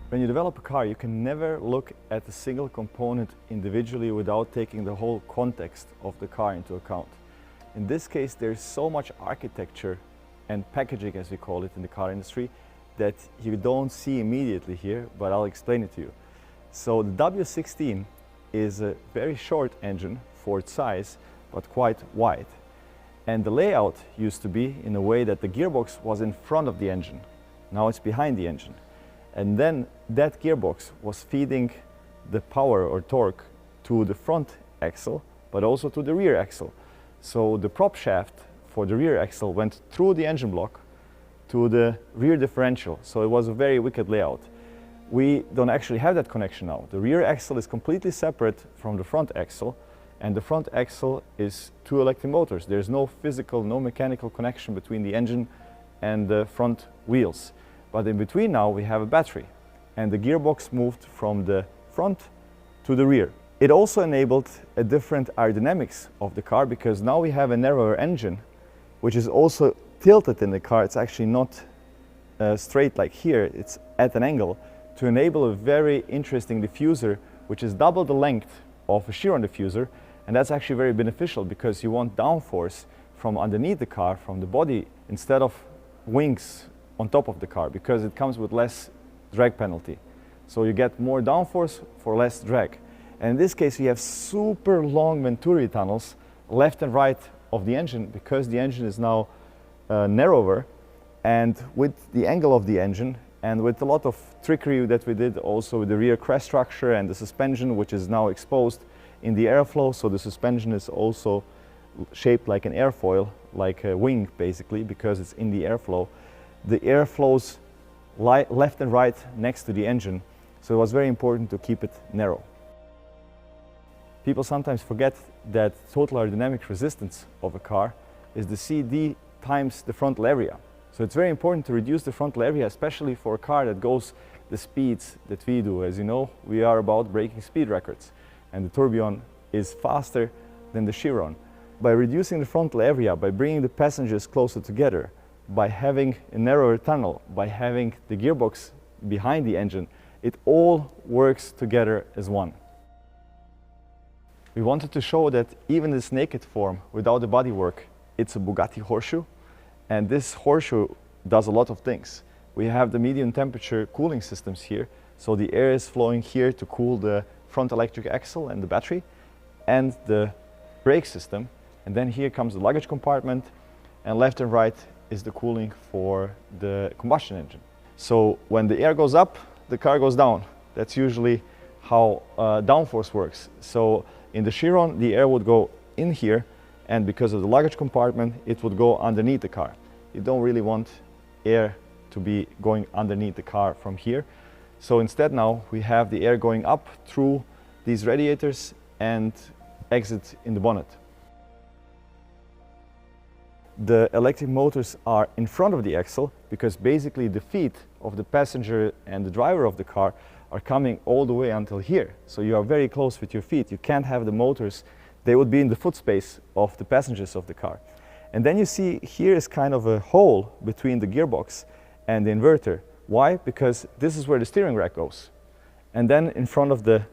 When you develop a car, you can never look at a single component individually without taking the whole context of the car into account. In this case, there's so much architecture and packaging, as we call it in the car industry, that you don't see immediately here, but I'll explain it to you. So the W16 is a very short engine for its size, but quite wide. And the layout used to be in a way that the gearbox was in front of the engine. Now it's behind the engine. And then that gearbox was feeding the power or torque to the front axle, but also to the rear axle. So the prop shaft for the rear axle went through the engine block to the rear differential. So it was a very wicked layout. We don't actually have that connection now. The rear axle is completely separate from the front axle, and the front axle is two electric motors. There's no physical, no mechanical connection between the engine and the front wheels. But in between now we have a battery, and the gearbox moved from the front to the rear. It also enabled a different aerodynamics of the car, because now we have a narrower engine, which is also tilted in the car. It's actually not straight like here, it's at an angle, to enable a very interesting diffuser, which is double the length of a Chiron diffuser. And that's actually very beneficial, because you want downforce from underneath the car, from the body, instead of wings on top of the car, because it comes with less drag penalty. So you get more downforce for less drag. And in this case, we have super long Venturi tunnels left and right of the engine, because the engine is now narrower, and with the angle of the engine and with a lot of trickery that we did also with the rear crest structure and the suspension, which is now exposed in the airflow. So the suspension is also shaped like an airfoil, like a wing basically, because it's in the airflow. The air flows left and right next to the engine, so it was very important to keep it narrow. People sometimes forget that total aerodynamic resistance of a car is the CD times the frontal area. So it's very important to reduce the frontal area, especially for a car that goes the speeds that we do. As you know, we are about breaking speed records, and the Tourbillon is faster than the Chiron. By reducing the frontal area, by bringing the passengers closer together, by having a narrower tunnel, by having the gearbox behind the engine, it all works together as one. We wanted to show that even this naked form, without the bodywork, it's a Bugatti horseshoe. And this horseshoe does a lot of things. We have the medium temperature cooling systems here, so the air is flowing here to cool the front electric axle and the battery and the brake system. And then here comes the luggage compartment, and left and right is the cooling for the combustion engine. So when the air goes up, the car goes down. That's usually how downforce works. So in the Chiron, the air would go in here, and because of the luggage compartment, it would go underneath the car. You don't really want air to be going underneath the car from here. So instead now we have the air going up through these radiators and exit in the bonnet. The electric motors are in front of the axle, because basically the feet of the passenger and the driver of the car are coming all the way until here. So you are very close with your feet. You can't have the motors, they would be in the foot space of the passengers of the car. And then you see here is kind of a hole between the gearbox and the inverter. Why? Because this is where the steering rack goes. And then in front of the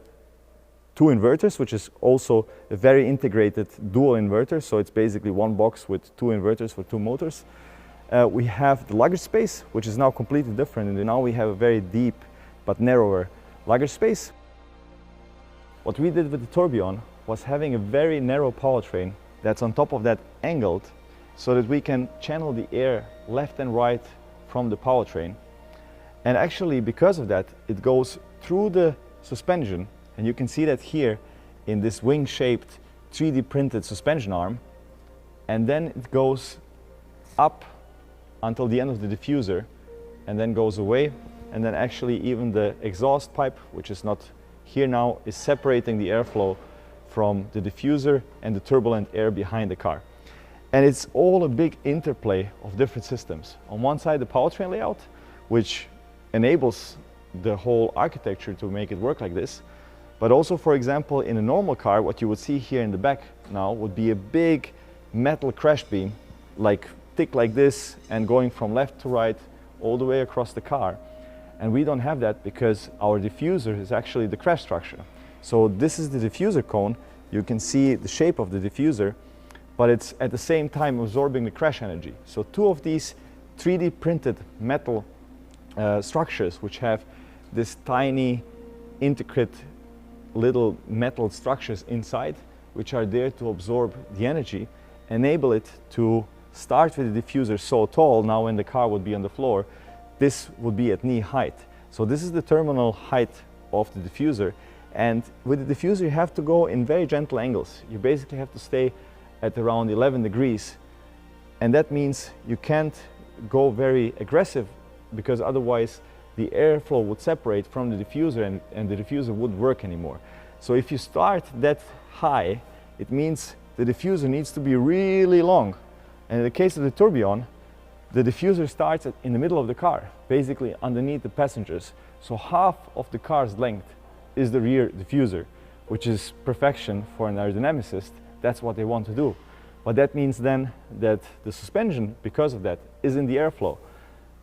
two inverters, which is also a very integrated dual inverter, so it's basically one box with two inverters for two motors. We have the luggage space, which is now completely different, and now we have a very deep but narrower luggage space. What we did with the Tourbillon was having a very narrow powertrain that's on top of that angled, so that we can channel the air left and right from the powertrain. And actually, because of that, it goes through the suspension. And you can see that here in this wing-shaped 3D printed suspension arm, and then it goes up until the end of the diffuser and then goes away, and then actually even the exhaust pipe, which is not here now, is separating the airflow from the diffuser and the turbulent air behind the car. And it's all a big interplay of different systems. On one side, the powertrain layout, which enables the whole architecture to make it work like this. But also, for example, in a normal car, what you would see here in the back now would be a big metal crash beam, like thick like this, and going from left to right all the way across the car. And we don't have that because our diffuser is actually the crash structure. So this is the diffuser cone. You can see the shape of the diffuser, but it's at the same time absorbing the crash energy. So two of these 3D printed metal structures, which have this tiny, intricate little metal structures inside, which are there to absorb the energy, enable it to start with the diffuser so tall. Now when the car would be on the floor, this would be at knee height. So this is the terminal height of the diffuser. And with the diffuser, you have to go in very gentle angles. You basically have to stay at around 11 degrees. And that means you can't go very aggressive, because otherwise the airflow would separate from the diffuser and the diffuser wouldn't work anymore. So if you start that high, it means the diffuser needs to be really long. And in the case of the Tourbillon, the diffuser starts in the middle of the car, basically underneath the passengers. So half of the car's length is the rear diffuser, which is perfection for an aerodynamicist. That's what they want to do. But that means then that the suspension, because of that, is in the airflow.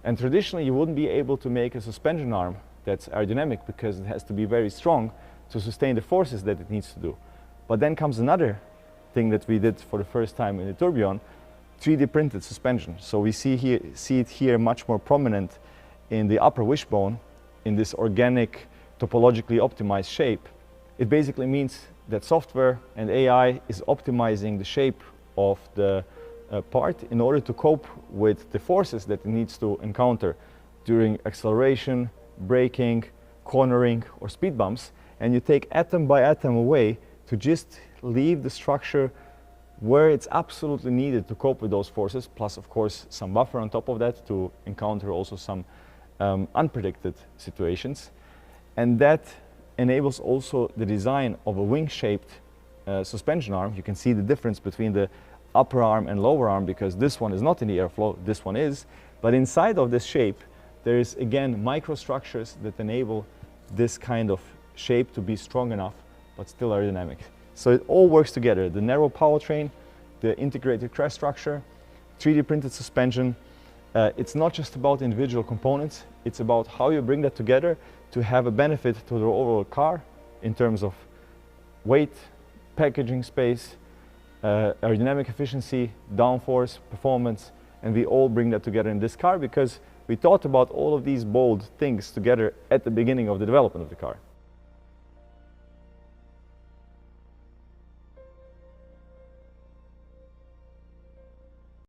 And traditionally, you wouldn't be able to make a suspension arm that's aerodynamic, because it has to be very strong to sustain the forces that it needs to do. But then comes another thing that we did for the first time in the Tourbillon, 3D printed suspension. So we see it here much more prominent in the upper wishbone, in this organic, topologically optimized shape. It basically means that software and AI is optimizing the shape of the part in order to cope with the forces that it needs to encounter during acceleration, braking, cornering, or speed bumps. And you take atom by atom away to just leave the structure where it's absolutely needed to cope with those forces, plus of course some buffer on top of that to encounter also some unpredicted situations. And that enables also the design of a wing-shaped suspension arm. You can see the difference between the upper arm and lower arm, because this one is not in the airflow, this one is. But inside of this shape, there is again microstructures that enable this kind of shape to be strong enough, but still aerodynamic. So it all works together. The narrow powertrain, the integrated crash structure, 3D printed suspension. It's not just about individual components, it's about how you bring that together to have a benefit to the overall car in terms of weight, packaging space, aerodynamic efficiency, downforce, performance, and we all bring that together in this car because we thought about all of these bold things together at the beginning of the development of the car.